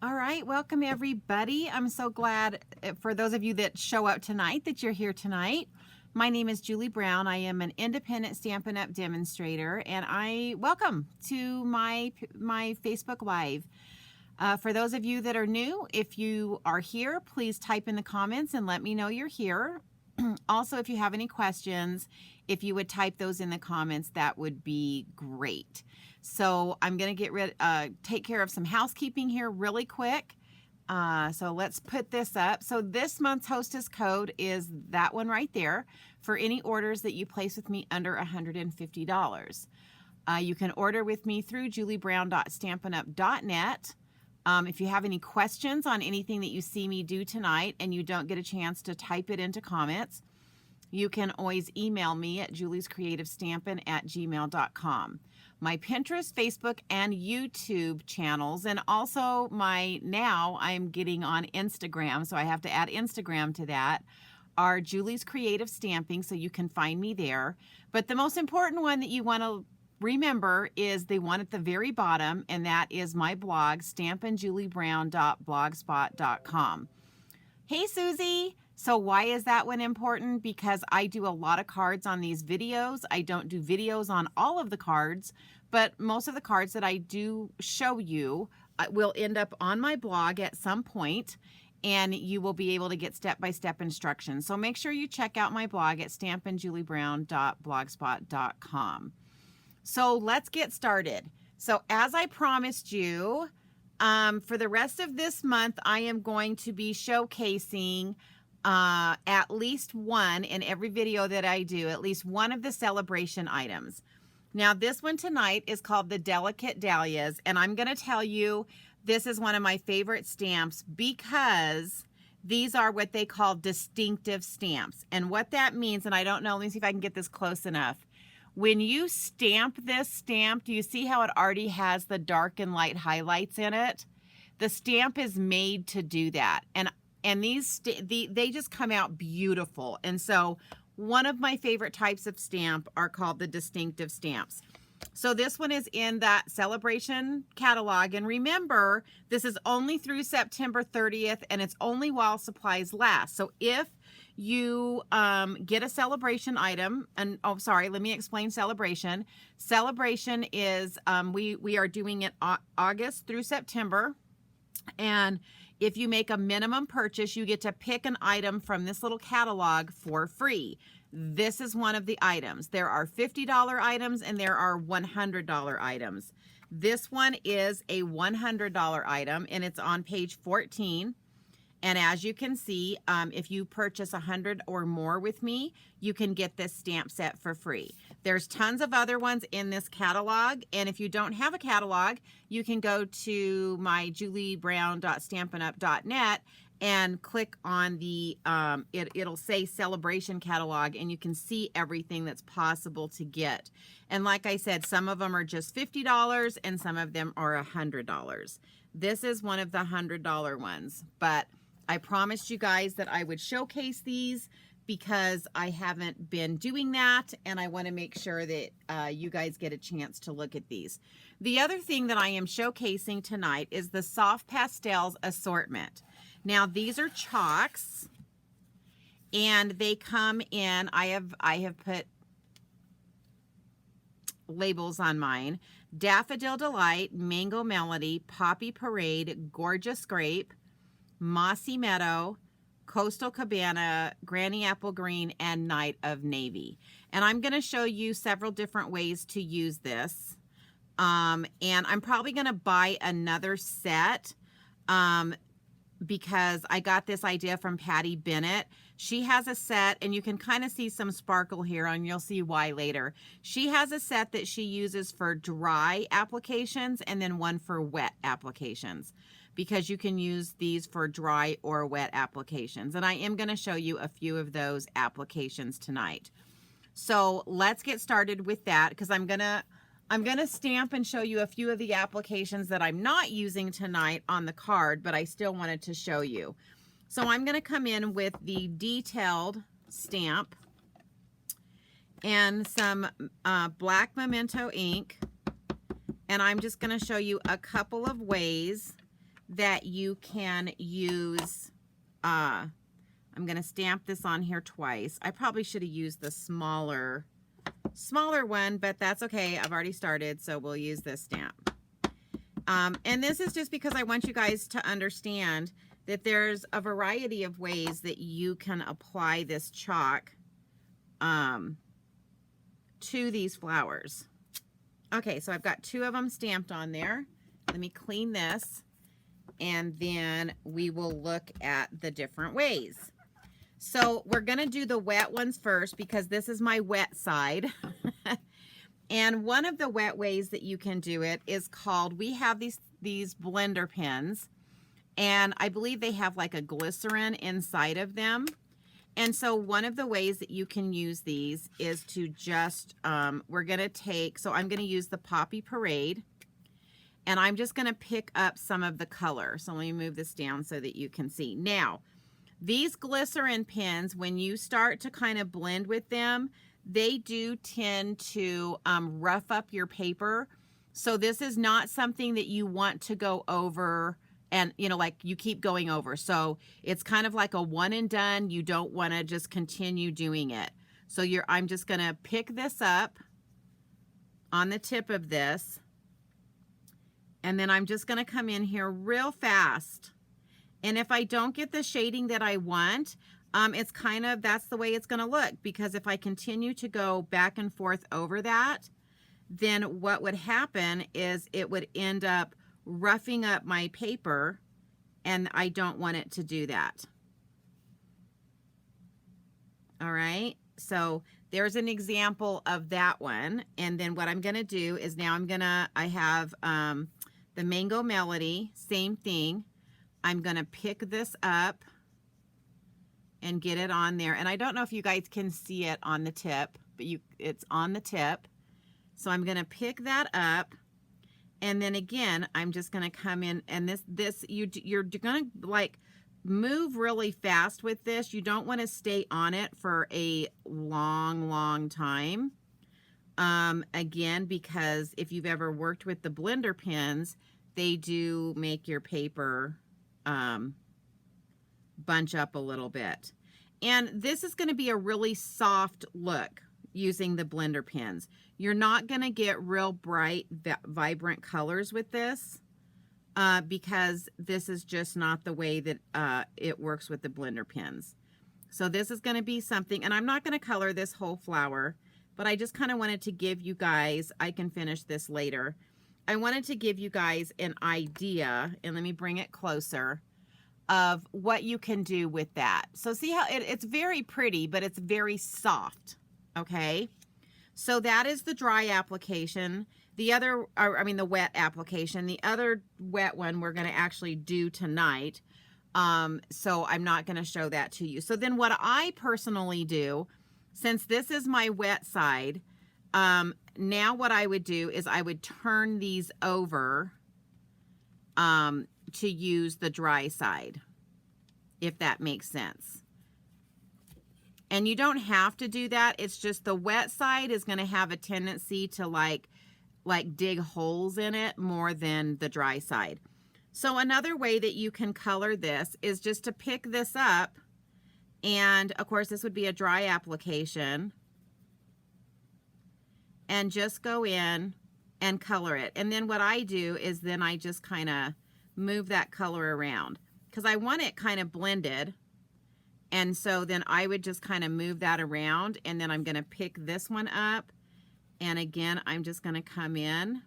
All right, welcome everybody. I'm so glad for those of you that show up tonight that you're here tonight. My name is Julie Brown. I am an independent Stampin' Up! Demonstrator, and I welcome to my Facebook Live. For those of you that are new, if you are here, please type in the comments and let me know you're here. Also, if you have any questions, if you would type those in the comments, that would be great. So I'm going to take care of some housekeeping here really quick. So let's put this up. So this month's hostess code is that one right there for any orders that you place with me under $150. You can order with me through juliebrown.stampinup.net. If you have any questions on anything that you see me do tonight and you don't get a chance to type it into comments, you can always email me at juliescreativestampin@gmail.com. My Pinterest, Facebook, and YouTube channels, and also I'm getting on Instagram, so I have to add Instagram to that, are Julie's Creative Stamping, so you can find me there. But the most important one that you want to remember is the one at the very bottom, and that is my blog, stampinjuliebrown.blogspot.com. Hey, Susie! So why is that one important? Because I do a lot of cards on these videos. I don't do videos on all of the cards, but most of the cards that I do show you will end up on my blog at some point, and you will be able to get step-by-step instructions. So make sure you check out my blog at stampinjuliebrown.blogspot.com. So let's get started. So as I promised you, for the rest of this month, I am going to be showcasing at least one in every video that I do, at least one of the celebration items. Now this one tonight is called the Delicate Dahlias, and I'm going to tell you this is one of my favorite stamps because these are what they call distinctive stamps. And what that means, and I don't know, let me see if I can get this close enough. When you stamp this stamp, do you see how it already has the dark and light highlights in it? The stamp is made to do that. And they just come out beautiful. And so one of my favorite types of stamp are called the distinctive stamps. So this one is in that celebration catalog. And remember, this is only through September 30th, and it's only while supplies last. So if you get a celebration item, and oh, sorry, let me explain celebration. Celebration is, we are doing it August through September. And if you make a minimum purchase, you get to pick an item from this little catalog for free. This is one of the items. There are $50 items and there are $100 items. This one is a $100 item, and it's on page 14. And as you can see, if you purchase 100 or more with me, you can get this stamp set for free. There's tons of other ones in this catalog, and if you don't have a catalog, you can go to my juliebrown.stampinup.net and click on the, it'll say Celebration Catalog, and you can see everything that's possible to get. And like I said, some of them are just $50 and some of them are $100. This is one of the $100 ones, but I promised you guys that I would showcase these because I haven't been doing that, and I want to make sure that you guys get a chance to look at these. The other thing that I am showcasing tonight is the Soft Pastels Assortment. Now these are chalks, and they come in, I have put labels on mine: Daffodil Delight, Mango Melody, Poppy Parade, Gorgeous Grape, Mossy Meadow, Coastal Cabana, Granny Apple Green, and Night of Navy. And I'm going to show you several different ways to use this. And I'm probably going to buy another set because I got this idea from Patty Bennett. She has a set, and you can kind of see some sparkle here, and you'll see why later. She has a set that she uses for dry applications and then one for wet applications, because you can use these for dry or wet applications. And I am going to show you a few of those applications tonight. So let's get started with that, because I'm going to stamp and show you a few of the applications that I'm not using tonight on the card, but I still wanted to show you. So I'm going to come in with the detailed stamp and some black memento ink, and I'm just going to show you a couple of ways that you can use, I'm going to stamp this on here twice. I probably should have used the smaller one, but that's okay. I've already started, so we'll use this stamp. And this is just because I want you guys to understand that there's a variety of ways that you can apply this chalk to these flowers. Okay, so I've got 2 of them stamped on there. Let me clean this, and then we will look at the different ways. So we're going to do the wet ones first because this is my wet side. And one of the wet ways that you can do it is called, we have these blender pens, and I believe they have like a glycerin inside of them. And so one of the ways that you can use these is to just, we're going to take, so I'm going to use the Poppy Parade, and I'm just going to pick up some of the color. So let me move this down so that you can see. Now, these glycerin pens, when you start to kind of blend with them, they do tend to rough up your paper. So this is not something that you want to go over and, you know, like you keep going over. So it's kind of like a one and done. You don't want to just continue doing it. So I'm just going to pick this up on the tip of this. And then I'm just going to come in here real fast. And if I don't get the shading that I want, it's kind of, that's the way it's going to look, because if I continue to go back and forth over that, then what would happen is it would end up roughing up my paper, and I don't want it to do that. All right, so there's an example of that one. And then what I'm going to do is now I have the Mango Melody, same thing. I'm going to pick this up and get it on there. And I don't know if you guys can see it on the tip, but it's on the tip. So I'm going to pick that up. And then again, I'm just going to come in, and you're going to like move really fast with this. You don't want to stay on it for a long time. Again, because if you've ever worked with the blender pens, they do make your paper bunch up a little bit. And this is going to be a really soft look using the blender pens. You're not going to get real bright, vibrant colors with this because this is just not the way that it works with the blender pens. So this is going to be something, and I'm not going to color this whole flower, but I just kind of wanted to give you guys, I can finish this later. I wanted to give you guys an idea, and let me bring it closer, of what you can do with that. So see how it's very pretty, but it's very soft, okay? So that is the dry application. The other, the wet application. The other wet one we're gonna actually do tonight. So I'm not gonna show that to you. So then what I personally do, since this is my wet side, now what I would do is I would turn these over to use the dry side, if that makes sense. And you don't have to do that. It's just the wet side is going to have a tendency to like dig holes in it more than the dry side. So another way that you can color this is just to pick this up, and of course this would be a dry application, and just go in and color it. And then what I do is then I just kind of move that color around because I want it kind of blended. And so then I would just kind of move that around, and then I'm going to pick this one up. And again, I'm just going to come in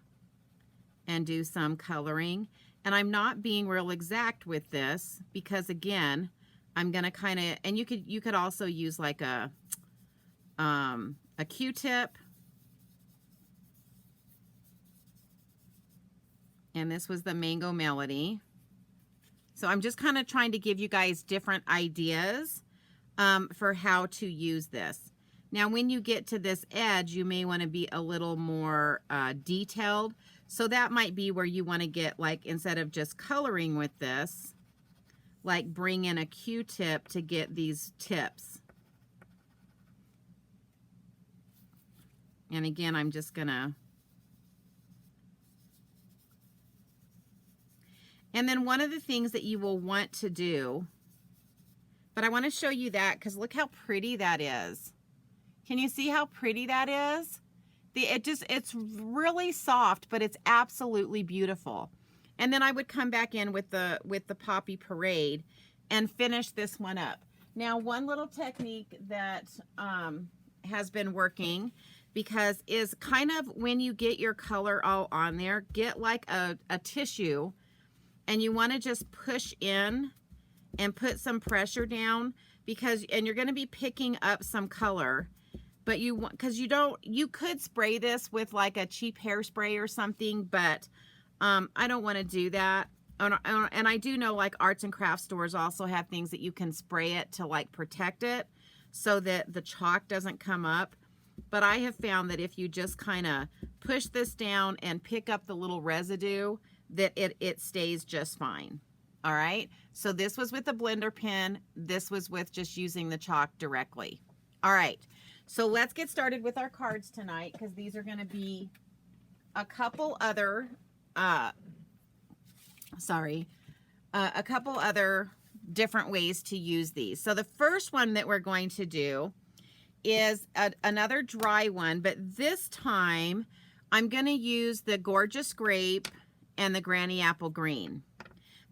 and do some coloring. And I'm not being real exact with this because again, I'm going to kind of, and you could also use like a Q-tip. And this was the Mango Melody. So I'm just kind of trying to give you guys different ideas for how to use this. Now, when you get to this edge, you may want to be a little more detailed. So that might be where you want to get, like, instead of just coloring with this, like bring in a Q-tip to get these tips. And again, I'm just gonna, And then one of the things that you will want to do, but I want to show you that because look how pretty that is. Can you see how pretty that is? It's really soft, but it's absolutely beautiful. And then I would come back in with the Poppy Parade and finish this one up. Now, one little technique that has been working because is kind of when you get your color all on there, get like a tissue and you want to just push in and put some pressure down and you're going to be picking up some color. But you could spray this with like a cheap hairspray or something, but I don't want to do that. And I do know like arts and crafts stores also have things that you can spray it to like protect it so that the chalk doesn't come up. But I have found that if you just kind of push this down and pick up the little residue, that it stays just fine. All right. So this was with the blender pen. This was with just using the chalk directly. All right. So let's get started with our cards tonight because these are going to be a couple other, a couple other different ways to use these. So the first one that we're going to do is another dry one, but this time I'm going to use the Gorgeous Grape and the Granny Apple Green.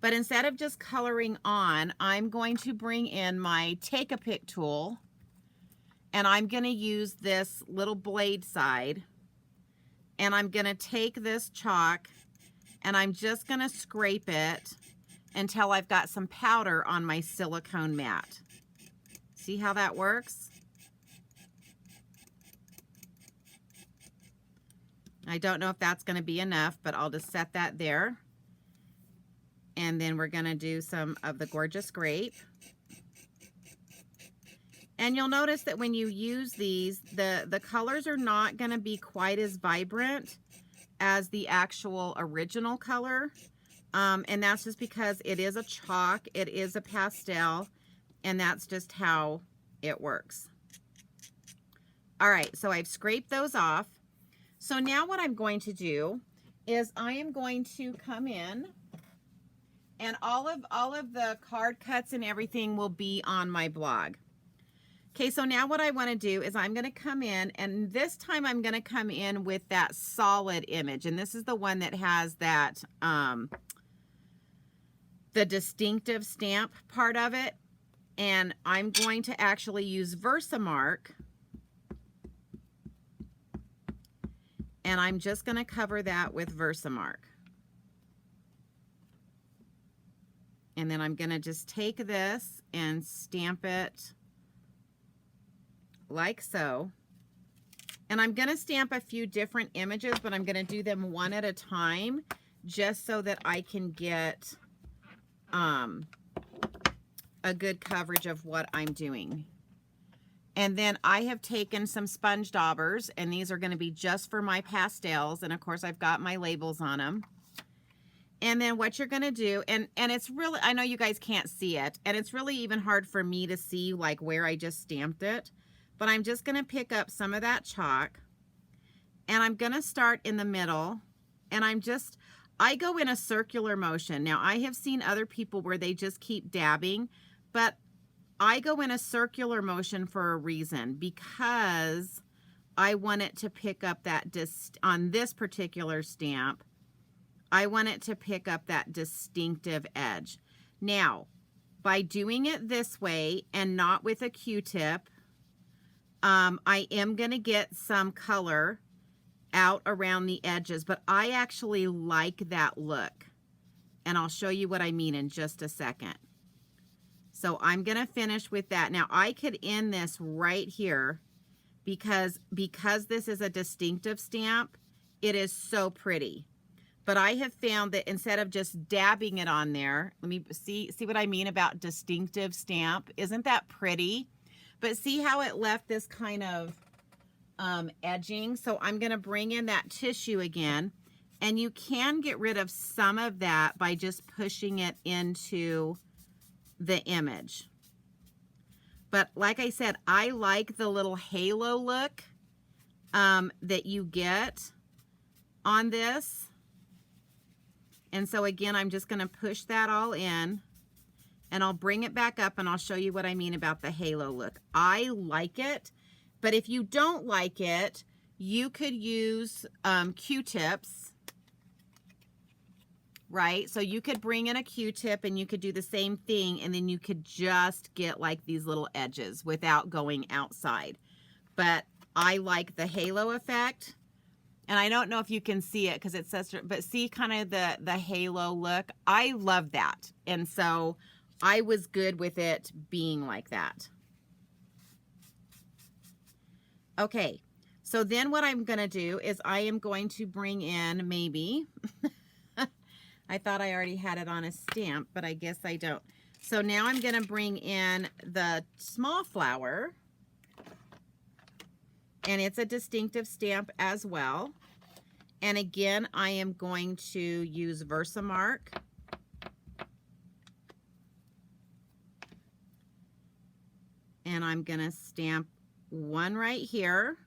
But instead of just coloring on, I'm going to bring in my Take-A-Pick tool. And I'm going to use this little blade side. And I'm going to take this chalk and I'm just going to scrape it until I've got some powder on my silicone mat. See how that works? I don't know if that's going to be enough, but I'll just set that there. And then we're going to do some of the Gorgeous Grape. And you'll notice that when you use these, the colors are not going to be quite as vibrant as the actual original color. And that's just because it is a chalk, it is a pastel, and that's just how it works. All right, so I've scraped those off. So now what I'm going to do is I am going to come in, and all of the card cuts and everything will be on my blog. Okay, so now what I want to do is I'm going to come in, and this time I'm going to come in with that solid image. And this is the one that has that, the distinctive stamp part of it. And I'm going to actually use Versamark. And I'm just going to cover that with Versamark. And then I'm going to just take this and stamp it like so. And I'm going to stamp a few different images, but I'm going to do them one at a time just so that I can get a good coverage of what I'm doing. And then I have taken some sponge daubers, and these are going to be just for my pastels. And of course I've got my labels on them. And then what you're going to do, and it's really, I know you guys can't see it, and it's really even hard for me to see like where I just stamped it. But I'm just going to pick up some of that chalk, and I'm going to start in the middle, and I go in a circular motion. Now, I have seen other people where they just keep dabbing, but I go in a circular motion for a reason, because I want it to pick up that, on this particular stamp, I want it to pick up that distinctive edge. Now, by doing it this way and not with a Q-tip, I am going to get some color out around the edges, but I actually like that look. And I'll show you what I mean in just a second. So I'm going to finish with that. Now I could end this right here because this is a distinctive stamp, it is so pretty. But I have found that instead of just dabbing it on there, let me see what I mean about distinctive stamp. Isn't that pretty? But see how it left this kind of edging? So I'm going to bring in that tissue again. And you can get rid of some of that by just pushing it into the image. But like I said, I like the little halo look that you get on this. And so again, I'm just going to push that all in, and I'll bring it back up and I'll show you what I mean about the halo look. I like it, but if you don't like it, you could use Q-tips, right? So you could bring in a Q-tip and you could do the same thing, and then you could just get like these little edges without going outside. But I like the halo effect. And I don't know if you can see it because it says, but see kind of the halo look. I love that. And so I was good with it being like that. Okay, so then what I'm going to do is I am going to bring in maybe, I thought I already had it on a stamp, but I guess I don't. So now I'm going to bring in the small flower, and it's a distinctive stamp as well. And again, I am going to use Versamark. And I'm going to stamp one right here.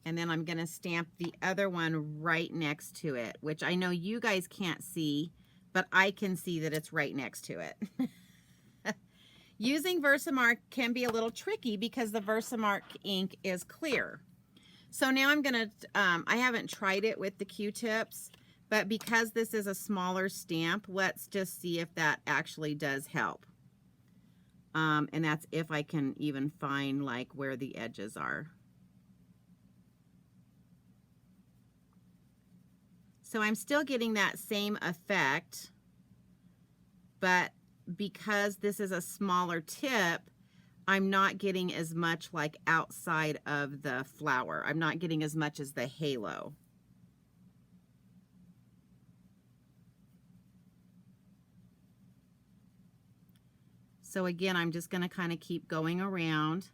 And then I'm going to stamp the other one right next to it, which I know you guys can't see, but I can see that it's right next to it. Using Versamark can be a little tricky because the Versamark ink is clear. So now I'm going to, I haven't tried it with the Q-tips, but because this is a smaller stamp, let's just see if that actually does help. And that's if I can even find like where the edges are. So I'm still getting that same effect, but because this is a smaller tip, I'm not getting as much like outside of the flower. I'm not getting as much as the halo. So again, I'm just going to kind of keep going around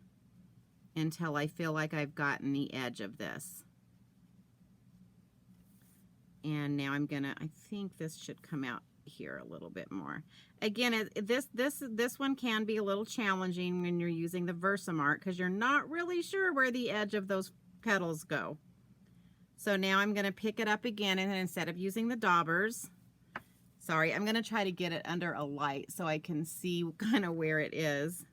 until I feel like I've gotten the edge of this. And now I'm going to, I think this should come out here a little bit more. Again, this one can be a little challenging when you're using the Versamark because you're not really sure where the edge of those petals go. So now I'm going to pick it up again, and instead of using the daubers, sorry, I'm going to try to get it under a light so I can see kind of where it is.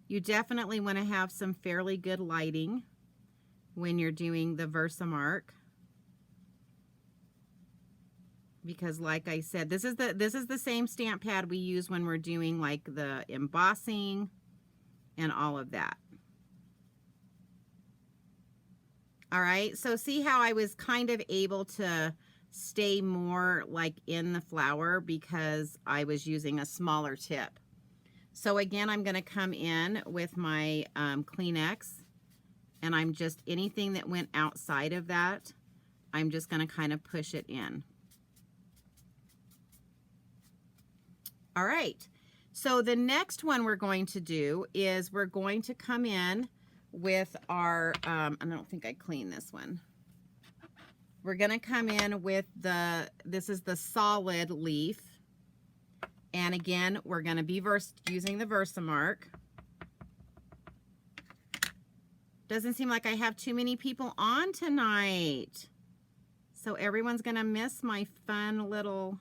You definitely want to have some fairly good lighting when you're doing the Versamark, because like I said, this is the same stamp pad we use when we're doing like the embossing and all of that. All right, so see how I was kind of able to stay more like in the flower because I was using a smaller tip. So again, I'm going to come in with my Kleenex, and I'm just, anything that went outside of that, I'm just going to kind of push it in. All right, so the next one we're going to do is we're going to come in with our, I don't think I cleaned this one. We're going to come in with this is the solid leaf. And again, we're going to be using the Versamark. Doesn't seem like I have too many people on tonight. So everyone's going to miss my fun little...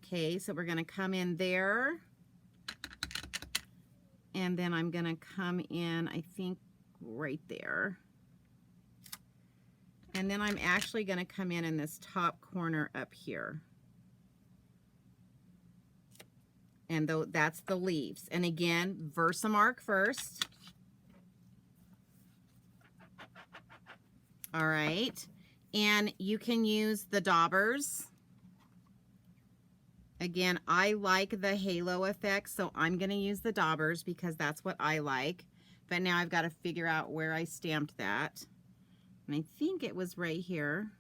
Okay, so we're going to come in there. And then I'm going to come in, I think, right there. And then I'm actually going to come in this top corner up here. And that's the leaves. And again, Versamark first. All right. And you can use the daubers. Again, I like the halo effect, so I'm going to use the daubers because that's what I like. But now I've got to figure out where I stamped that. And I think it was right here.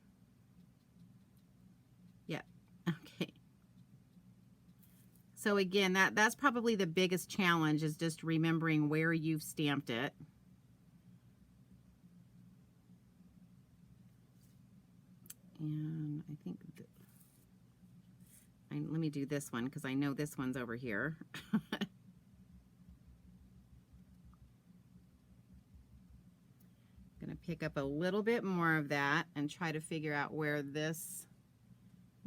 Yeah, okay. So again, that's probably the biggest challenge, is just remembering where you've stamped it. And I think... let me do this one because I know this one's over here. pick up a little bit more of that and try to figure out where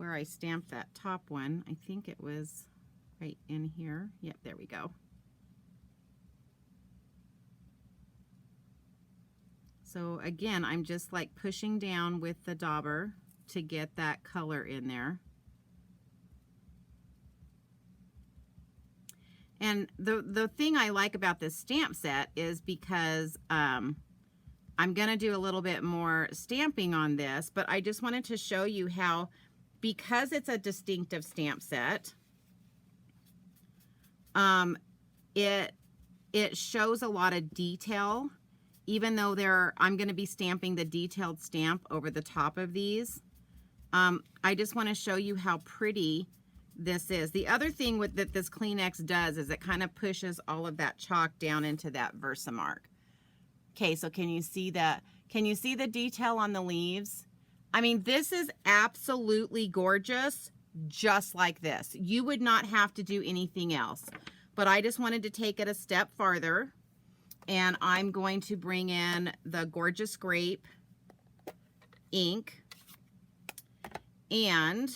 I stamped that top one. I think it was right in here. Yep, there we go. So again, I'm just like pushing down with the dauber to get that color in there. And the thing I like about this stamp set is because I'm going to do a little bit more stamping on this, but I just wanted to show you how, because it's a distinctive stamp set, it shows a lot of detail, even though I'm going to be stamping the detailed stamp over the top of these. I just want to show you how pretty this is. The other thing that this Kleenex does is it kind of pushes all of that chalk down into that Versamark. Okay, so can you see that? Can you see the detail on the leaves? I mean, this is absolutely gorgeous, just like this. You would not have to do anything else. But I just wanted to take it a step farther, and I'm going to bring in the Gorgeous Grape ink and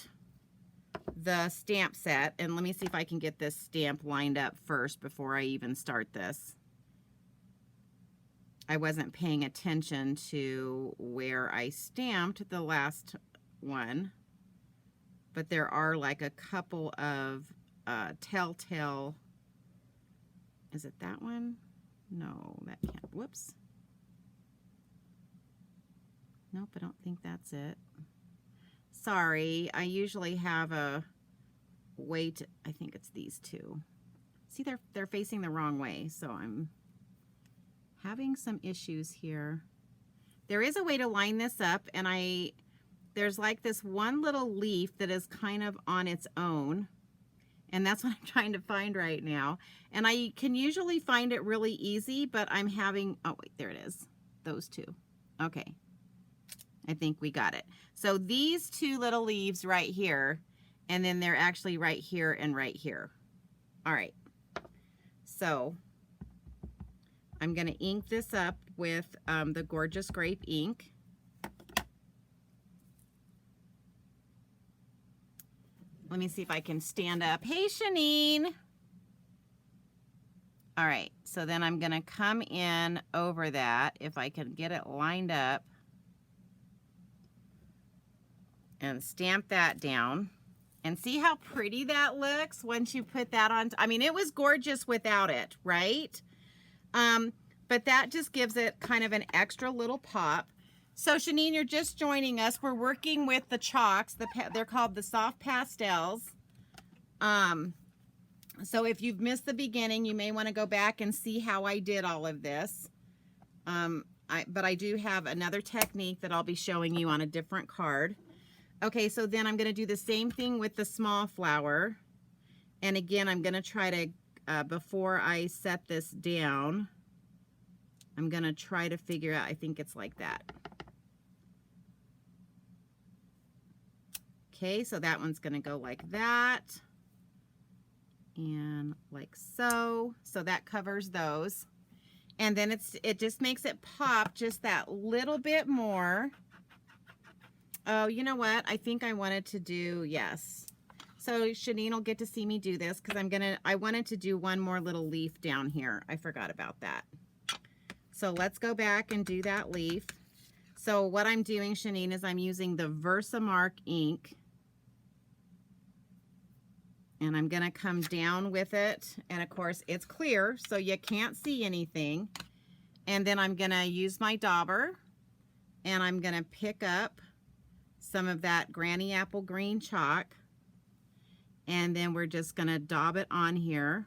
the stamp set. And let me see if I can get this stamp lined up first before I even start this. I wasn't paying attention to where I stamped the last one, but there are like a couple of telltale. Is it that one? No, that can't. Whoops. Nope, I don't think that's it. Sorry, I usually have a way to, I think it's these two. See, they're facing the wrong way, so I'm having some issues here. There is a way to line this up, and there's like this one little leaf that is kind of on its own, and that's what I'm trying to find right now. And I can usually find it really easy, but I'm having, oh wait, there it is. Those two. Okay. I think we got it. So these two little leaves right here, and then they're actually right here and right here. All right. So I'm going to ink this up with the Gorgeous Grape ink. Let me see if I can stand up. Hey, Shanine. All right, so then I'm going to come in over that, if I can get it lined up, and stamp that down. And see how pretty that looks once you put that on. I mean, it was gorgeous without it, right? But that just gives it kind of an extra little pop. So Shanine, you're just joining us. We're working with the chalks. They're called the Soft Pastels. So if you've missed the beginning, you may want to go back and see how I did all of this. But I do have another technique that I'll be showing you on a different card. Okay, so then I'm going to do the same thing with the small flower. And again, I'm going to try to, before I set this down, I'm going to try to figure out, I think it's like that. Okay, so that one's going to go like that. And like so. So that covers those. And then it just makes it pop just that little bit more. Oh, you know what? I think I wanted to do, yes. So Shanine will get to see me do this because I wanted to do one more little leaf down here. I forgot about that. So let's go back and do that leaf. So what I'm doing, Shanine, is I'm using the Versamark ink. And I'm going to come down with it. And of course, it's clear, so you can't see anything. And then I'm going to use my dauber. And I'm going to pick up some of that Granny Apple Green chalk, and then we're just going to daub it on here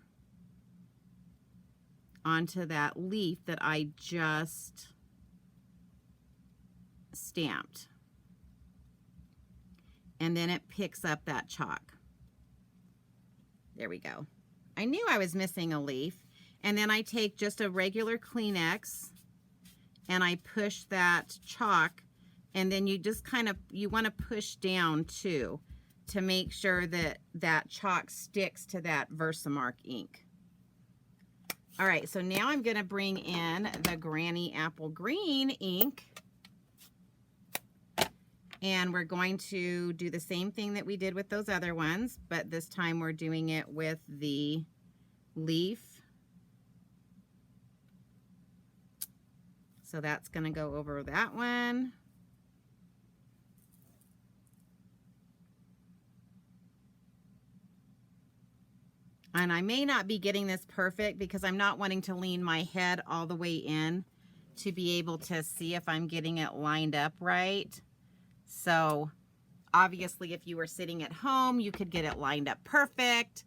onto that leaf that I just stamped, and then it picks up that chalk. There we go. I knew I was missing a leaf. And then I take just a regular Kleenex and I push that chalk. And then you just kind of, you want to push down too to make sure that that chalk sticks to that Versamark ink. All right, so now I'm going to bring in the Granny Apple Green ink. And we're going to do the same thing that we did with those other ones, but this time we're doing it with the leaf. So that's going to go over that one. And I may not be getting this perfect because I'm not wanting to lean my head all the way in to be able to see if I'm getting it lined up right. So obviously if you were sitting at home, you could get it lined up perfect.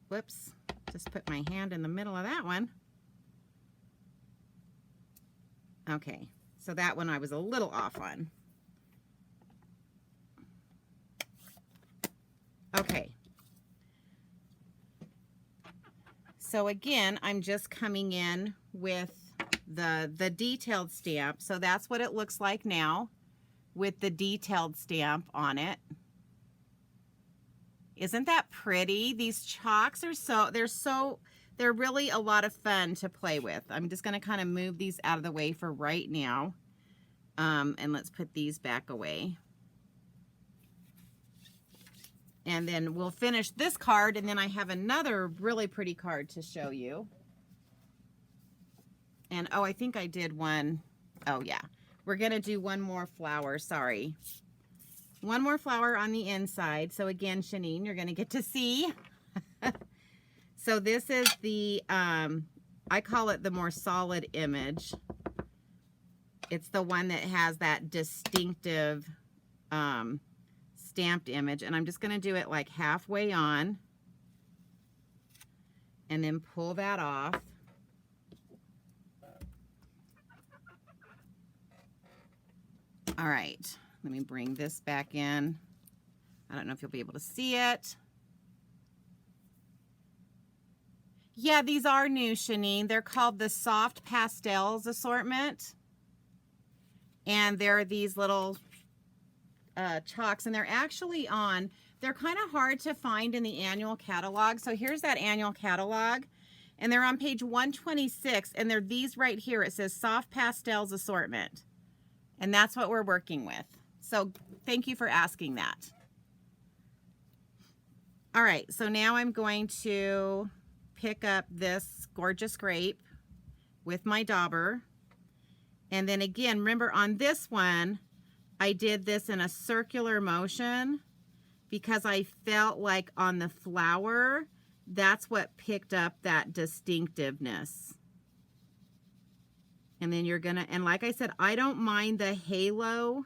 Whoops, just put my hand in the middle of that one. Okay, so that one I was a little off on. Okay. So again, I'm just coming in with the detailed stamp. So that's what it looks like now with the detailed stamp on it. Isn't that pretty? These chalks are they're really a lot of fun to play with. I'm just going to kind of move these out of the way for right now. And let's put these back away. And then we'll finish this card, and then I have another really pretty card to show you. And oh, I think I did one. Oh yeah, we're gonna do one more flower, sorry. One more flower on the inside. So again, Shanine, you're gonna get to see. So this is the, I call it the more solid image. It's the one that has that distinctive, stamped image, and I'm just going to do it like halfway on and then pull that off. All right, let me bring this back in. I don't know if you'll be able to see it. Yeah, these are new, Shanine. They're called the Soft Pastels Assortment, and they're these little chalks, and they're actually they're kind of hard to find in the annual catalog. So here's that annual catalog, and they're on page 126, and they're these right here. It says Soft Pastels Assortment, and that's what we're working with. So thank you for asking that. All right, so now I'm going to pick up this gorgeous grape with my dauber, and then again, remember on this one, I did this in a circular motion because I felt like on the flower, that's what picked up that distinctiveness. And then you're gonna, and like I said, I don't mind the halo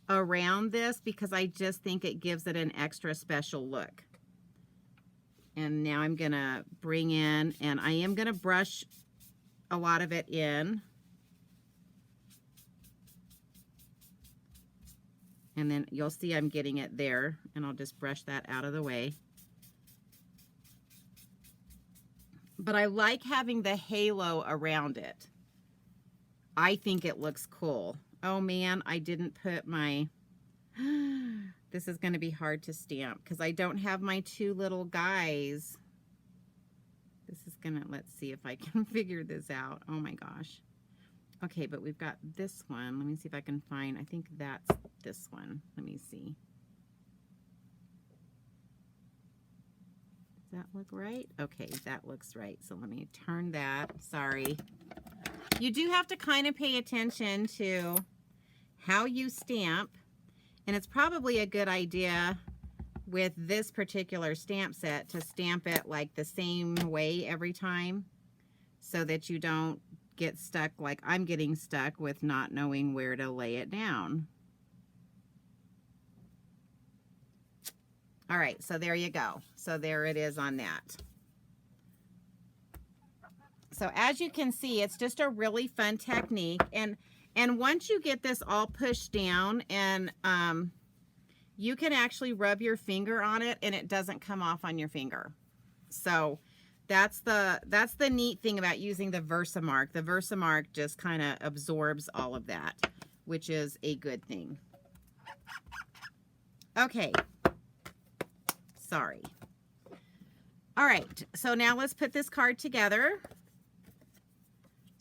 around this because I just think it gives it an extra special look. And now I'm gonna bring in, and I am gonna brush a lot of it in. And then you'll see I'm getting it there, and I'll just brush that out of the way. But I like having the halo around it. I think it looks cool. Oh man, I didn't put my, this is going to be hard to stamp because I don't have my two little guys. This is going to, let's see if I can figure this out. Oh my gosh. Okay, but we've got this one. Let me see if I can find, I think that's this one. Let me see. Does that look right? Okay, that looks right. So let me turn that. Sorry. You do have to kind of pay attention to how you stamp, and it's probably a good idea with this particular stamp set to stamp it like the same way every time so that you don't get stuck like I'm getting stuck with not knowing where to lay it down. All right, so there you go. So there it is on that. So as you can see, it's just a really fun technique, and once you get this all pushed down, and you can actually rub your finger on it and it doesn't come off on your finger. So that's the neat thing about using the Versamark. The Versamark just kind of absorbs all of that, which is a good thing. Okay. Sorry. All right, so now let's put this card together.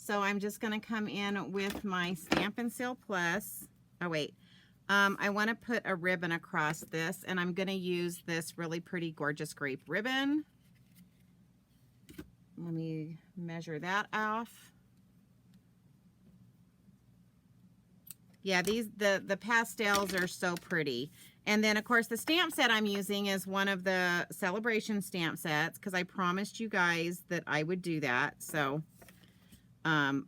So I'm just going to come in with my Stampin' Seal Plus. Oh, wait. I want to put a ribbon across this, and I'm going to use this really pretty, gorgeous grape ribbon. Let me measure that off. Yeah, the pastels are so pretty. And then, of course, the stamp set I'm using is one of the celebration stamp sets because I promised you guys that I would do that. So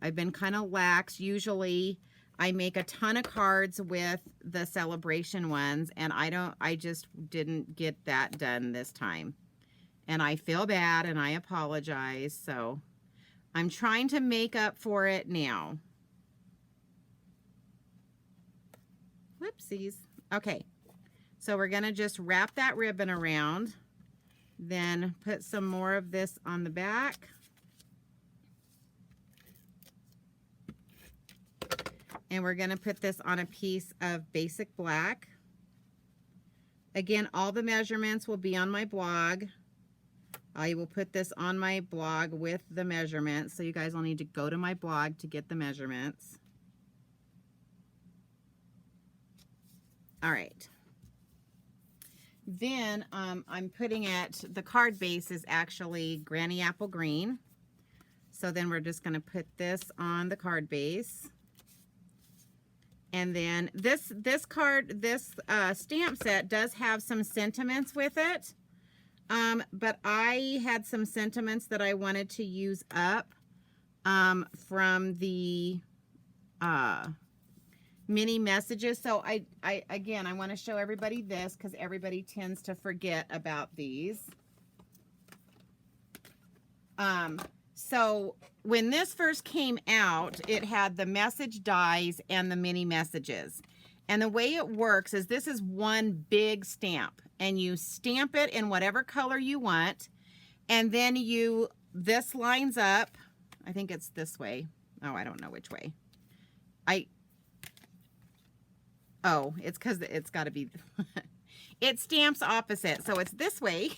I've been kind of lax. Usually I make a ton of cards with the celebration ones, and I just didn't get that done this time. And I feel bad, and I apologize. So I'm trying to make up for it now. Whoopsies. Okay. So we're going to just wrap that ribbon around, then put some more of this on the back. And we're going to put this on a piece of basic black. Again, all the measurements will be on my blog. I will put this on my blog with the measurements, so you guys will need to go to my blog to get the measurements. All right. Then I'm putting it, the card base is actually Granny Apple Green. So then we're just going to put this on the card base. And then this stamp set does have some sentiments with it. But I had some sentiments that I wanted to use up from the mini messages. So again, I want to show everybody this because everybody tends to forget about these. So when this first came out, it had the message dies and the mini messages. And the way it works is this is one big stamp, and you stamp it in whatever color you want. And then this lines up. I think it's this way. Oh, I don't know which way. Oh, it's because it's got to be, it stamps opposite. So it's this way.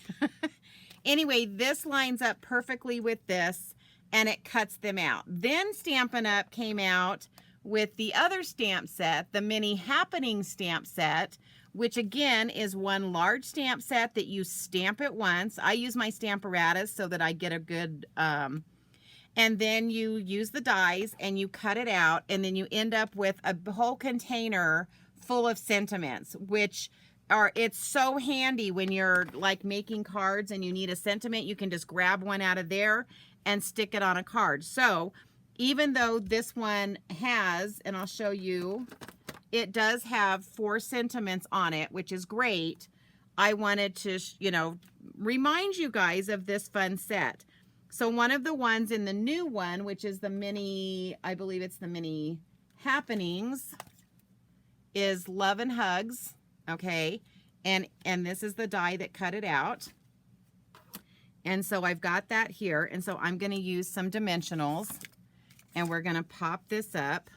Anyway, this lines up perfectly with this, and it cuts them out. Then Stampin' Up came out with the other stamp set, the Mini Happening stamp set, which again is one large stamp set that you stamp it once. I use my Stamparatus so that I get a good, and then you use the dies and you cut it out, and then you end up with a whole container full of sentiments, which it's so handy when you're like making cards and you need a sentiment. You can just grab one out of there and stick it on a card. So even though this one has, and I'll show you, it does have 4 sentiments on it, which is great. I wanted to, remind you guys of this fun set. So one of the ones in the new one, which is the mini, I believe it's the Mini Happenings, is Love and Hugs. Okay. And this is the die that cut it out. And so I've got that here. And so I'm going to use some dimensionals, and we're going to pop this up.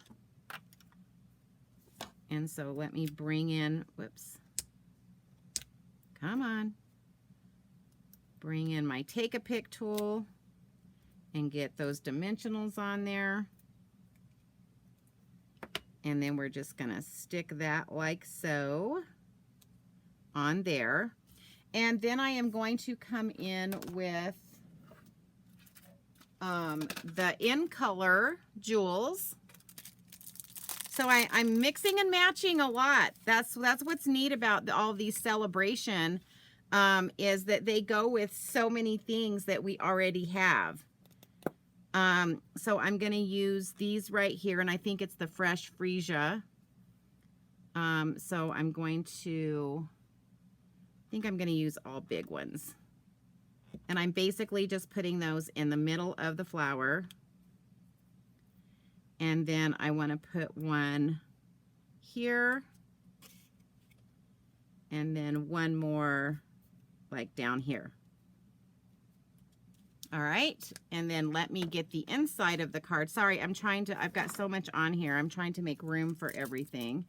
And so let me bring in, whoops. Come on. Bring in my Take-A-Pic tool and get those dimensionals on there. And then we're just going to stick that like so on there. And then I am going to come in with the In Color jewels. So I'm mixing and matching a lot. That's what's neat about all these celebration is that they go with so many things that we already have. So I'm going to use these right here, and I think it's the Fresh Freesia. So I'm going to, I think I'm going to use all big ones. And I'm basically just putting those in the middle of the flower. And then I want to put one here. And then one more like down here. All right, and then let me get the inside of the card. Sorry, I've got so much on here. I'm trying to make room for everything.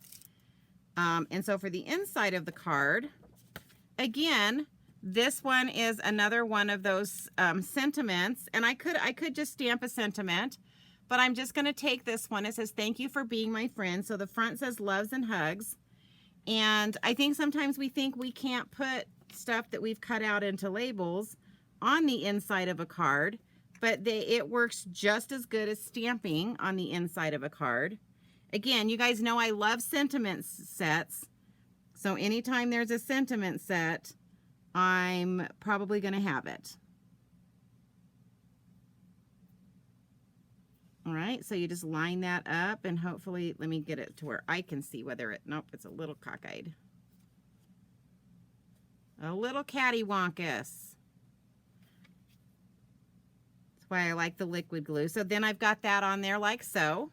And so for the inside of the card, again, this one is another one of those sentiments. And I could just stamp a sentiment, but I'm just going to take this one. It says, thank you for being my friend. So the front says loves and hugs. And I think sometimes we think we can't put stuff that we've cut out into labels on the inside of a card, but it works just as good as stamping on the inside of a card. Again, you guys know I love sentiment sets. So anytime there's a sentiment set, I'm probably going to have it. All right, so you just line that up and hopefully, let me get it to where I can see whether it, nope, it's a little cockeyed. A little cattywampus. That's why I like the liquid glue. So then I've got that on there like so.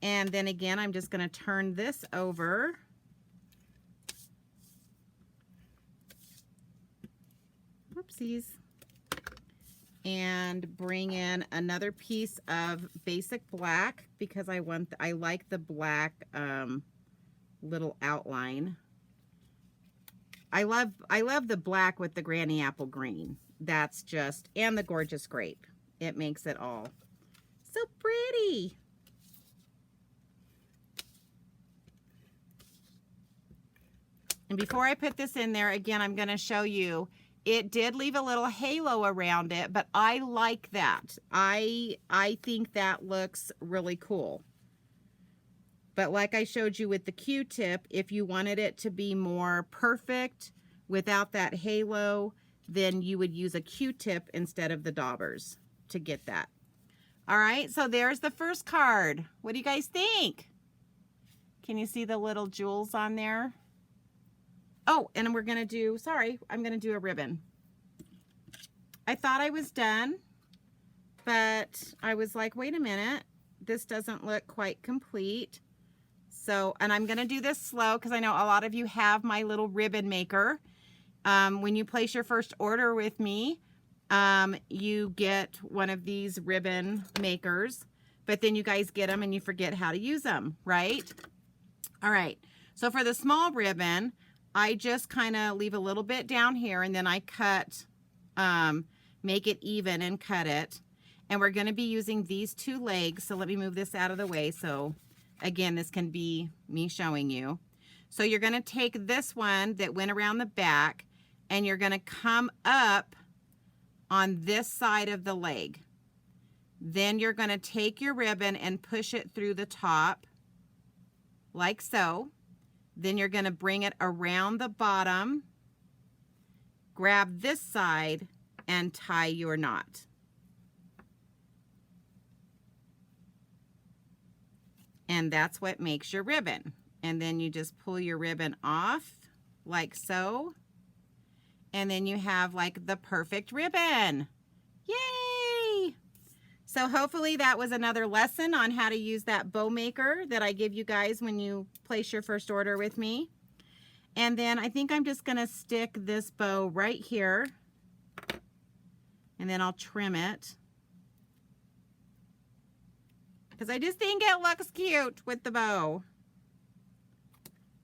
And then again, I'm just going to turn this over. Whoopsies. And bring in another piece of basic black because I like the black little outline. I love the black with the granny apple green. That's just, and the gorgeous grape. It makes it all so pretty. And before I put this in there, again, I'm going to show you, it did leave a little halo around it, but I like that. I think that looks really cool. But like I showed you with the Q-tip, if you wanted it to be more perfect without that halo, then you would use a Q-tip instead of the daubers to get that. All right, so there's the first card. What do you guys think? Can you see the little jewels on there? Oh, and we're going to do, sorry, I'm going to do a ribbon. I thought I was done, but I was like, wait a minute, this doesn't look quite complete. So, and I'm going to do this slow because I know a lot of you have my little ribbon maker. When you place your first order with me, you get one of these ribbon makers, but then you guys get them and you forget how to use them, right? All right, so for the small ribbon, I just kind of leave a little bit down here and then I cut, make it even and cut it. And we're going to be using these two legs. So let me move this out of the way. So again, this can be me showing you. So you're going to take this one that went around the back and you're going to come up on this side of the leg. Then you're going to take your ribbon and push it through the top like so. Then you're going to bring it around the bottom, grab this side, and tie your knot. And that's what makes your ribbon. And then you just pull your ribbon off like so. And then you have like the perfect ribbon. Yay! So hopefully that was another lesson on how to use that bow maker that I give you guys when you place your first order with me. And then I think I'm just going to stick this bow right here. And then I'll trim it. Because I just think it looks cute with the bow.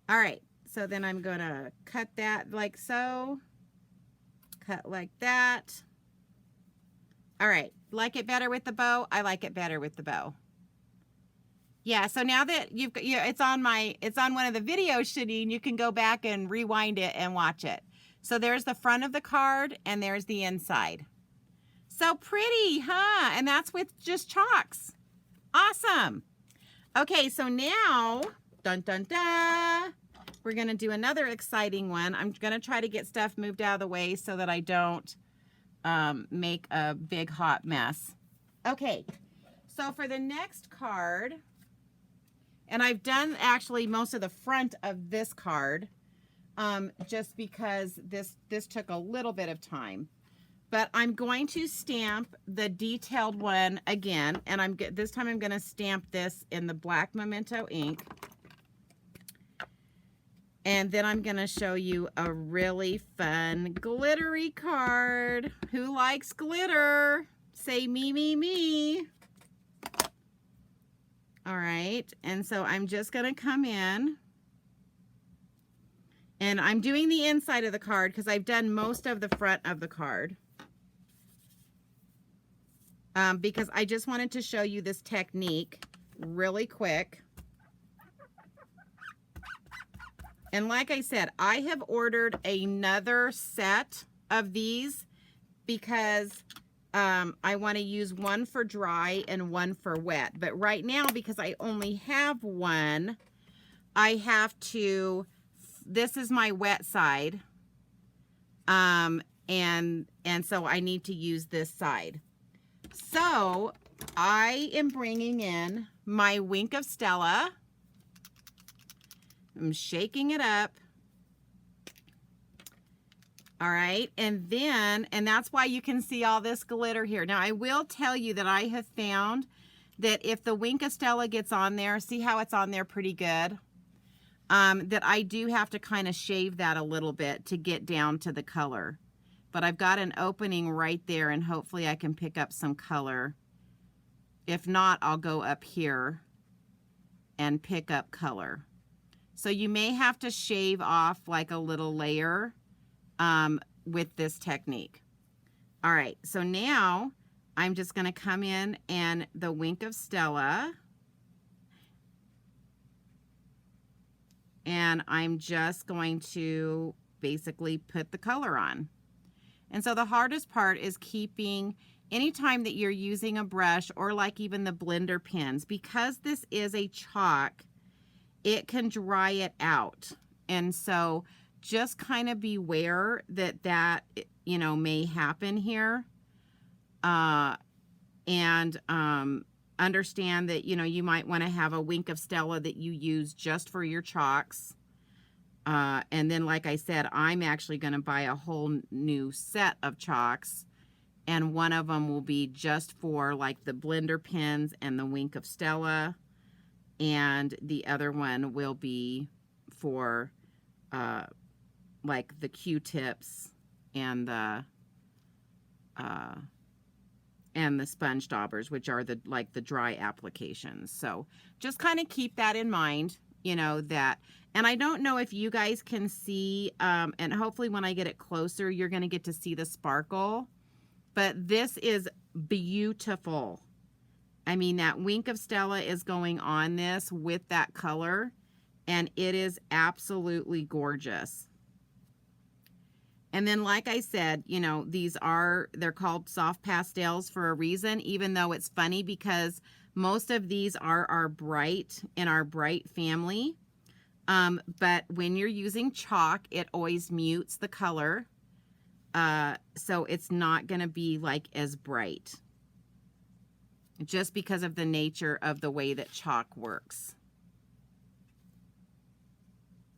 All right. So then I'm going to cut that like so. Cut like that. All right. Like it better with the bow? I like it better with the bow. Yeah, so now that it's on one of the videos, Shadeen, you can go back and rewind it and watch it. So there's the front of the card and there's the inside. So pretty, huh? And that's with just chalks. Awesome. Okay, so now, dun dun dun, we're gonna do another exciting one. I'm gonna try to get stuff moved out of the way so that I don't make a big hot mess. Okay, so for the next card, and I've done actually most of the front of this card just because this took a little bit of time. But I'm going to stamp the detailed one again, and this time I'm going to stamp this in the black Memento ink. And then I'm going to show you a really fun glittery card. Who likes glitter? Say me, me, me. All right, and so I'm just going to come in. And I'm doing the inside of the card because I've done most of the front of the card. because I just wanted to show you this technique really quick. And like I said, I have ordered another set of these because I want to use one for dry and one for wet. But right now, because I only have one, I have to, this is my wet side. And so I need to use this side. So I am bringing in my Wink of Stella. I'm shaking it up. All right, and that's why you can see all this glitter here. Now, I will tell you that I have found that if the Wink of Stella gets on there, see how it's on there pretty good? That I do have to kind of shave that a little bit to get down to the color. But I've got an opening right there, and hopefully I can pick up some color. If not, I'll go up here and pick up color. So you may have to shave off like a little layer with this technique. All right, so now I'm just going to come in and the Wink of Stella, and I'm just going to basically put the color on. And so the hardest part is keeping, anytime that you're using a brush or like even the blender pens, because this is a chalk, it can dry it out. And so just kind of beware that you know, may happen here. And understand that, you know, you might want to have a Wink of Stella that you use just for your chalks. And then, like I said, I'm actually going to buy a whole new set of chalks. And one of them will be just for like the blender pens and the Wink of Stella. And the other one will be for like the Q-tips and the sponge daubers, which are the like the dry applications. So just kind of keep that in mind, you know, that. And I don't know if you guys can see, and hopefully when I get it closer, you're going to get to see the sparkle. But this is beautiful. I mean, that Wink of Stella is going on this with that color, and it is absolutely gorgeous. And then, like I said, you know, they're called soft pastels for a reason, even though it's funny because most of these are our bright, in our bright family. But when you're using chalk, it always mutes the color. So it's not going to be like as bright, just because of the nature of the way that chalk works.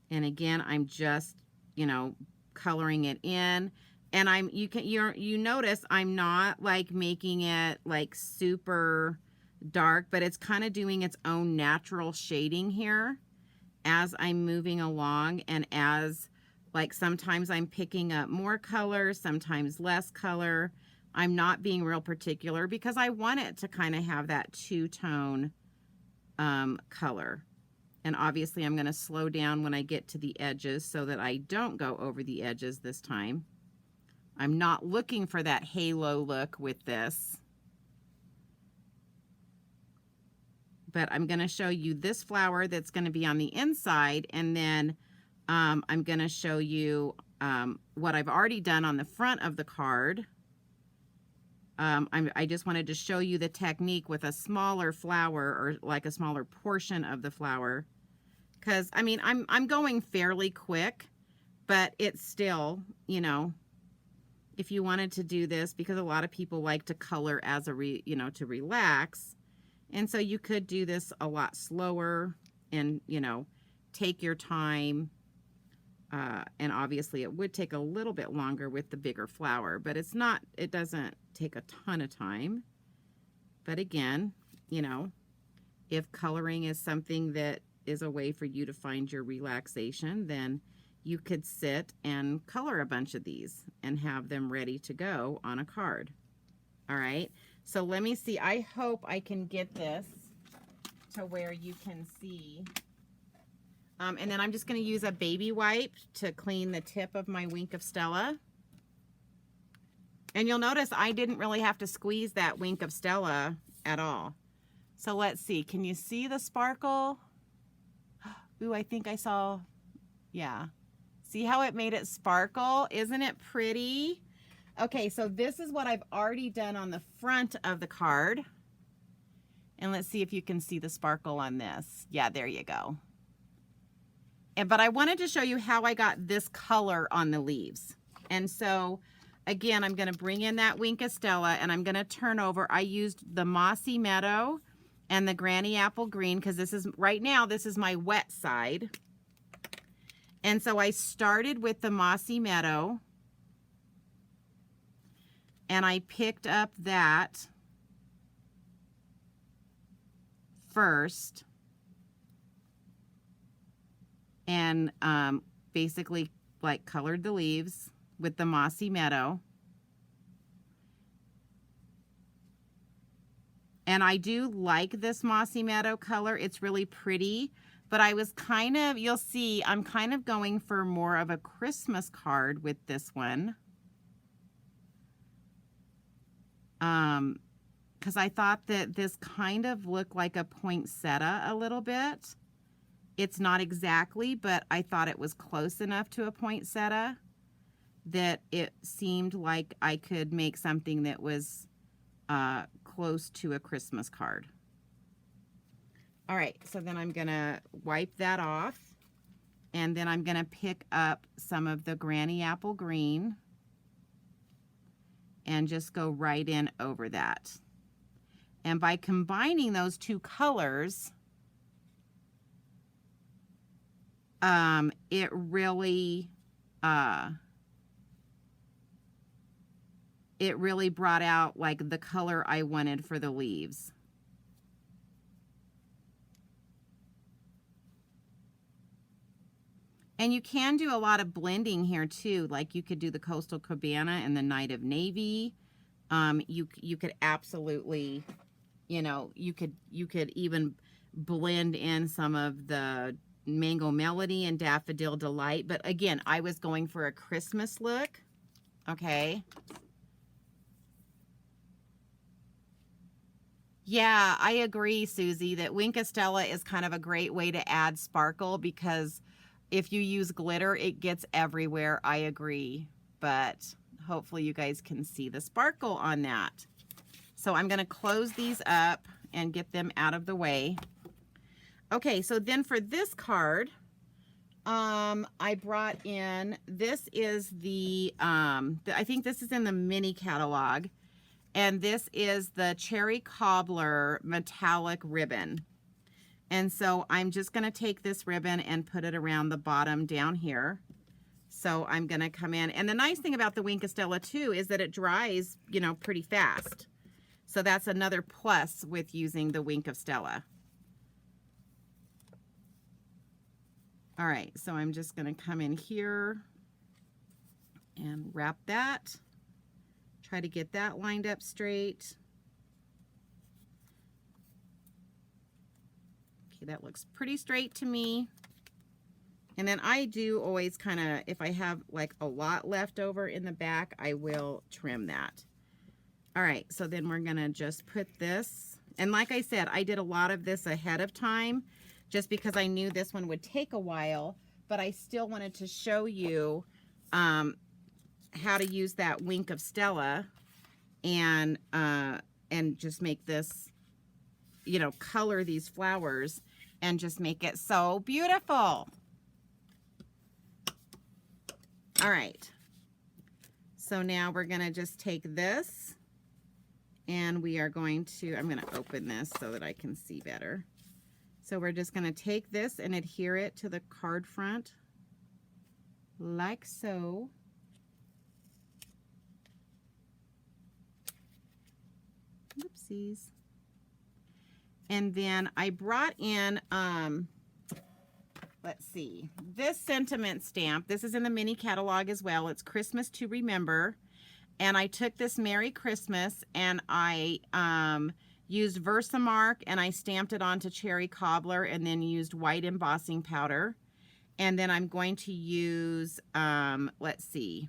And again, I'm just, you know, coloring it in, and you notice I'm not like making it like super dark, but it's kind of doing its own natural shading here as I'm moving along, and as like sometimes I'm picking up more color, sometimes less color. I'm not being real particular because I want it to kind of have that two-tone color. And obviously I'm going to slow down when I get to the edges so that I don't go over the edges this time. I'm not looking for that halo look with this. But I'm going to show you this flower that's going to be on the inside, and then I'm going to show you what I've already done on the front of the card. I just wanted to show you the technique with a smaller flower, or like a smaller portion of the flower, because I mean I'm going fairly quick, but it's still, you know, if you wanted to do this, because a lot of people like to color as to relax, and so you could do this a lot slower and, you know, take your time. And obviously it would take a little bit longer with the bigger flower, but it doesn't take a ton of time. But again, you know, if coloring is something that is a way for you to find your relaxation, then you could sit and color a bunch of these and have them ready to go on a card. All right, so let me see. I hope I can get this to where you can see. And then I'm just going to use a baby wipe to clean the tip of my Wink of Stella. And you'll notice I didn't really have to squeeze that Wink of Stella at all. So let's see, can you see the sparkle? Ooh, I think I saw, yeah. See how it made it sparkle? Isn't it pretty? Okay, so this is what I've already done on the front of the card. And let's see if you can see the sparkle on this. Yeah, there you go. But I wanted to show you how I got this color on the leaves. And so, again, I'm going to bring in that Wink of Stella, and I'm going to turn over. I used the Mossy Meadow and the Granny Apple Green, because this is, right now, this is my wet side. And so I started with the Mossy Meadow, and I picked up that first, and basically like colored the leaves with the Mossy Meadow. And I do like this Mossy Meadow color. It's really pretty, but I was kind of, you'll see, I'm kind of going for more of a Christmas card with this one. Because I thought that this kind of looked like a poinsettia a little bit. It's not exactly, but I thought it was close enough to a poinsettia that it seemed like I could make something that was close to a Christmas card. All right, so then I'm gonna wipe that off, and then I'm gonna pick up some of the Granny Apple Green and just go right in over that. And by combining those two colors, it really brought out like the color I wanted for the leaves. And you can do a lot of blending here too. Like you could do the Coastal Cabana and the Night of Navy. You could absolutely, you know, you could even blend in some of the Mango Melody and Daffodil Delight. But again, I was going for a Christmas look. Okay. Yeah, I agree, Susie, that Wink of Stella is kind of a great way to add sparkle, because if you use glitter, it gets everywhere. I agree, but hopefully you guys can see the sparkle on that. So I'm going to close these up and get them out of the way. Okay, so then for this card, I brought in, this is I think this is in the mini catalog, and this is the Cherry Cobbler metallic ribbon. And so I'm just going to take this ribbon and put it around the bottom down here. So I'm going to come in, and the nice thing about the Wink of Stella too is that it dries, you know, pretty fast. So that's another plus with using the Wink of Stella. All right, so I'm just going to come in here and wrap that. Try to get that lined up straight. Okay, that looks pretty straight to me. And then I do always kind of, if I have like a lot left over in the back, I will trim that. All right, so then we're going to just put this. And like I said, I did a lot of this ahead of time, just because I knew this one would take a while, but I still wanted to show you how to use that Wink of Stella and just make this, you know, color these flowers and just make it so beautiful. All right, so now we're gonna just take this and we are going to, I'm gonna open this so that I can see better. So we're just going to take this and adhere it to the card front like so. Oopsies. And then I brought in, let's see, this sentiment stamp. This is in the mini catalog as well. It's Christmas to Remember. And I took this Merry Christmas and I used Versamark and I stamped it onto Cherry Cobbler and then used white embossing powder. And then I'm going to use, let's see,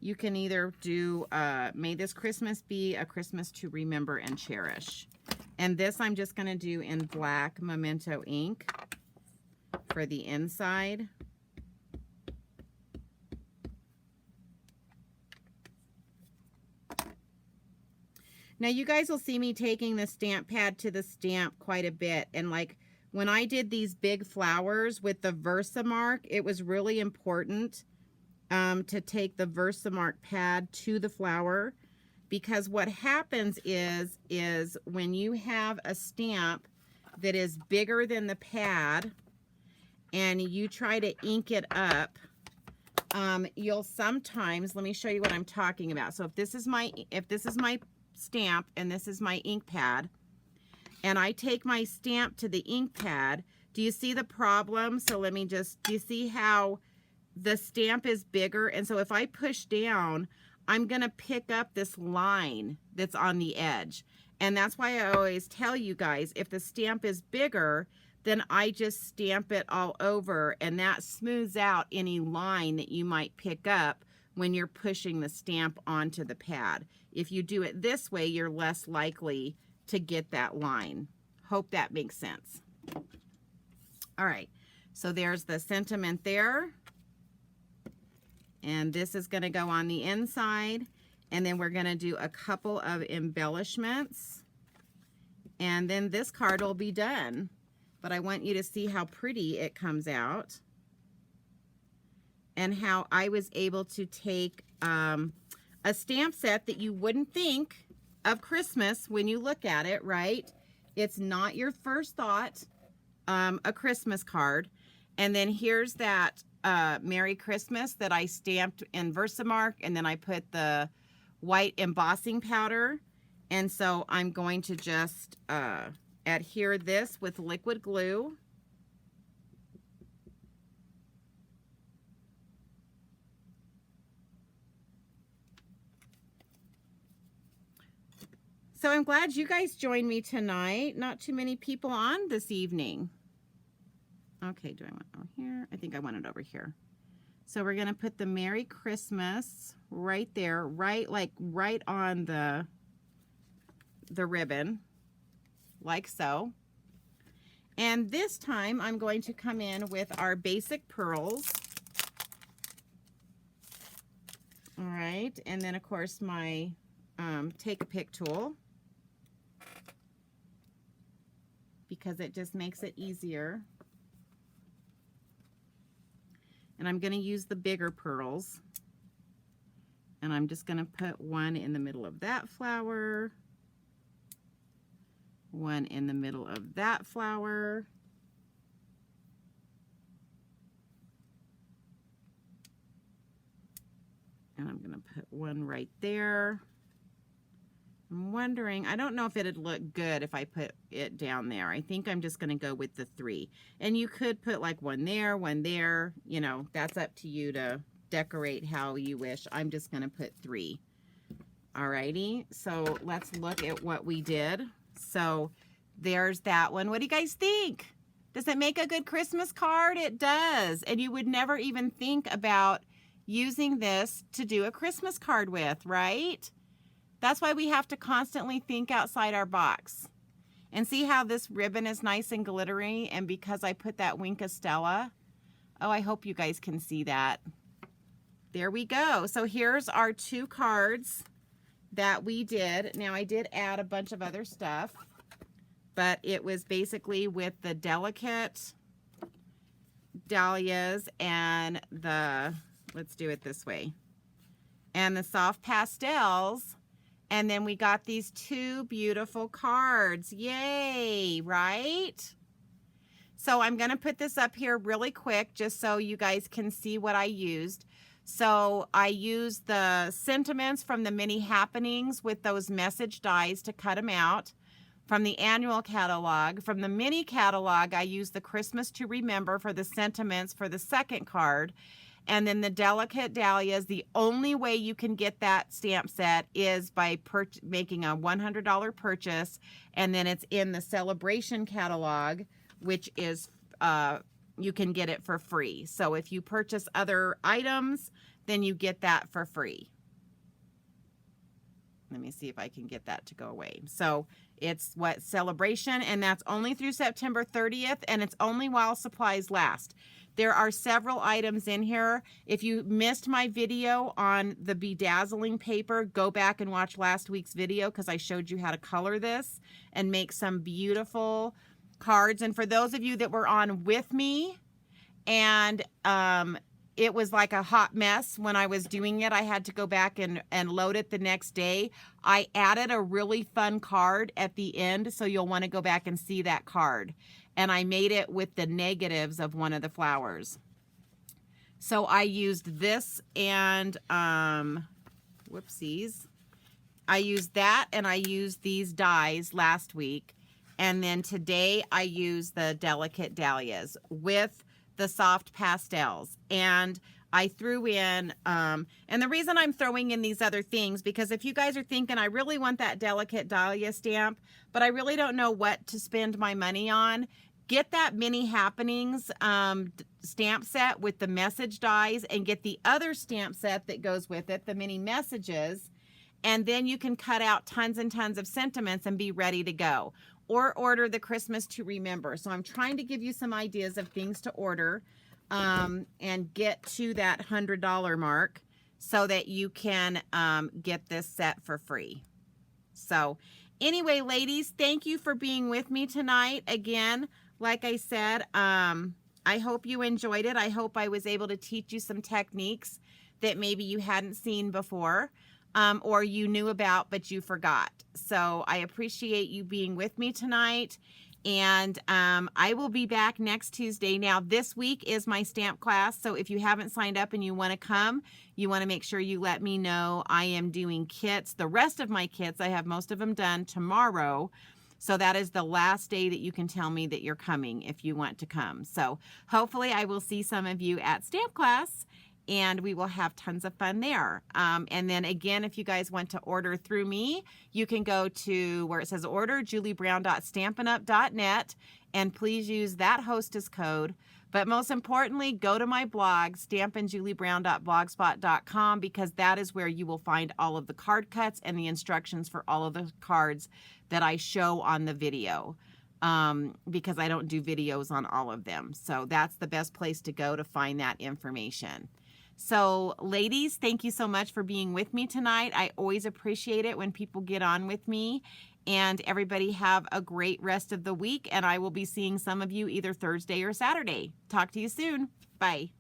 You can either do May This Christmas Be a Christmas to Remember and Cherish. And this I'm just going to do in black Memento ink for the inside. Now you guys will see me taking the stamp pad to the stamp quite a bit. And like when I did these big flowers with the Versamark, it was really important to take the Versamark pad to the flower, because what happens is when you have a stamp that is bigger than the pad and you try to ink it up, you'll sometimes, let me show you what I'm talking about. So if this is my stamp and this is my ink pad, and I take my stamp to the ink pad, do you see the problem? So let me just, do you see how the stamp is bigger? And so if I push down, I'm going to pick up this line that's on the edge. And that's why I always tell you guys, if the stamp is bigger, then I just stamp it all over, and that smooths out any line that you might pick up when you're pushing the stamp onto the pad. If you do it this way, you're less likely to get that line. Hope that makes sense. All right, so there's the sentiment there. And this is going to go on the inside. And then we're going to do a couple of embellishments. And then this card will be done. But I want you to see how pretty it comes out. And how I was able to take a stamp set that you wouldn't think of Christmas when you look at it, right? It's not your first thought, a Christmas card. And then here's that Merry Christmas that I stamped in Versamark, and then I put the white embossing powder. And so I'm going to just adhere this with liquid glue. So I'm glad you guys joined me tonight. Not too many people on this evening. Okay, do I want it over here? I think I want it over here. So we're going to put the Merry Christmas right there, right on the ribbon, like so. And this time I'm going to come in with our basic pearls. All right, and then of course my take a pick tool, because it just makes it easier. And I'm going to use the bigger pearls. And I'm just going to put one in the middle of that flower, one in the middle of that flower, and I'm going to put one right there. I'm wondering, I don't know if it'd look good if I put it down there. I think I'm just going to go with the 3. And you could put like one there, you know, that's up to you to decorate how you wish. I'm just going to put 3. Alrighty, so let's look at what we did. So there's that one. What do you guys think? Does it make a good Christmas card? It does. And you would never even think about using this to do a Christmas card with, right? That's why we have to constantly think outside our box. And see how this ribbon is nice and glittery, and because I put that Wink of Stella. Oh, I hope you guys can see that. There we go. So here's our 2 cards that we did. Now I did add a bunch of other stuff, but it was basically with the delicate Dahlias and the, let's do it this way, and the soft pastels. And then we got these 2 beautiful cards. Yay, right? So I'm going to put this up here really quick just so you guys can see what I used. So I used the sentiments from the mini happenings with those message dies to cut them out. From the annual catalog. From the mini catalog, I used the Christmas to Remember for the sentiments for the second card. And then the delicate Dahlias, the only way you can get that stamp set is by making a $100 purchase. And then it's in the celebration catalog, which is, you can get it for free. So if you purchase other items, then you get that for free. Let me see if I can get that to go away. So it's what, celebration, and that's only through September 30th, and it's only while supplies last. There are several items in here. If you missed my video on the bedazzling paper, go back and watch last week's video because I showed you how to color this and make some beautiful cards. And for those of you that were on with me, and it was like a hot mess when I was doing it. I had to go back and load it the next day. I added a really fun card at the end, so you'll want to go back and see that card. And I made it with the negatives of one of the flowers. So I used this and, whoopsies. I used that and I used these dies last week. And then today I used the Delicate Dahlias with the Soft Pastels. And I threw in, and the reason I'm throwing in these other things, because if you guys are thinking, I really want that Delicate Dahlia stamp, but I really don't know what to spend my money on, get that Mini Happenings stamp set with the message dies, and get the other stamp set that goes with it, the mini messages, and then you can cut out tons and tons of sentiments and be ready to go. Or order the Christmas to Remember. So I'm trying to give you some ideas of things to order and get to that $100 mark so that you can get this set for free. So anyway, ladies, thank you for being with me tonight. Again, like I said, I hope you enjoyed it. I hope I was able to teach you some techniques that maybe you hadn't seen before. Or you knew about, but you forgot. So I appreciate you being with me tonight. And I will be back next Tuesday. Now, this week is my stamp class. So if you haven't signed up and you want to come, you want to make sure you let me know. I am doing kits. The rest of my kits, I have most of them done tomorrow. So that is the last day that you can tell me that you're coming if you want to come. So hopefully I will see some of you at stamp class. And we will have tons of fun there. And then again, if you guys want to order through me, you can go to where it says order, juliebrown.stampinup.net, and please use that hostess code. But most importantly, go to my blog, stampinjuliebrown.blogspot.com, because that is where you will find all of the card cuts and the instructions for all of the cards that I show on the video. Because I don't do videos on all of them. So that's the best place to go to find that information. So ladies, thank you so much for being with me tonight. I always appreciate it when people get on with me, and everybody have a great rest of the week. And I will be seeing some of you either Thursday or Saturday. Talk to you soon. Bye.